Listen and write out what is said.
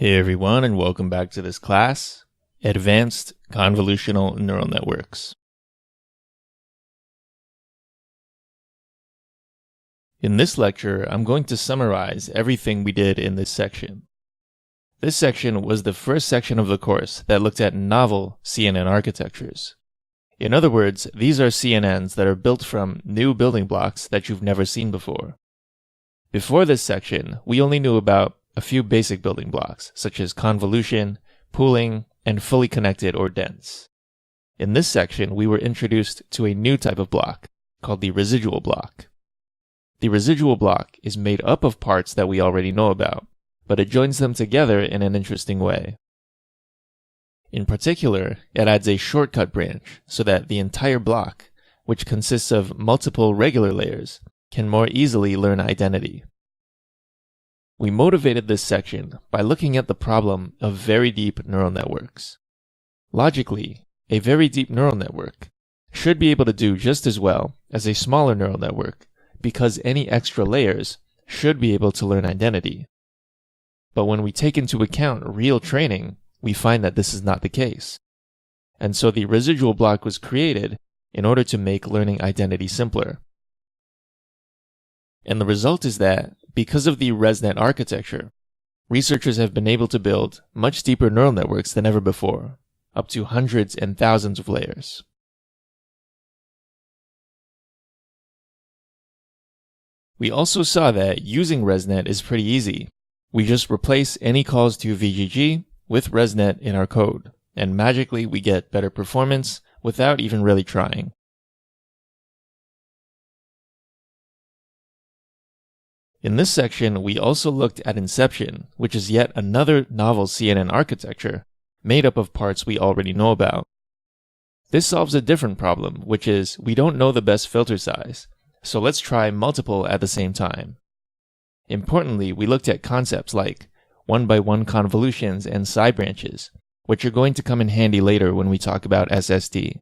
Hey everyone, and welcome back to this class, Advanced Convolutional Neural Networks. In this lecture, I'm going to summarize everything we did in this section. This section was the first section of the course that looked at novel CNN architectures. In other words, these are CNNs that are built from new building blocks that you've never seen before. Before this section, we only knew about a few basic building blocks, such as convolution, pooling, and fully connected or dense. In this section, we were introduced to a new type of block, called the residual block. The residual block is made up of parts that we already know about, but it joins them together in an interesting way. In particular, it adds a shortcut branch so that the entire block, which consists of multiple regular layers, can more easily learn identity. We motivated this section by looking at the problem of very deep neural networks. Logically, a very deep neural network should be able to do just as well as a smaller neural network because any extra layers should be able to learn identity. But when we take into account real training, we find that this is not the case. And so the residual block was created in order to make learning identity simpler. And the result is that, because of the ResNet architecture, researchers have been able to build much deeper neural networks than ever before, up to hundreds and thousands of layers. We also saw that using ResNet is pretty easy. We just replace any calls to VGG with ResNet in our code, and magically we get better performance without even really trying. In this section, we also looked at inception, which is yet another novel CNN architecture made up of parts we already know about. This solves a different problem, which is we don't know the best filter size, so let's try multiple at the same time. Importantly, we looked at concepts like one-by-one convolutions and side branches, which are going to come in handy later when we talk about SSD.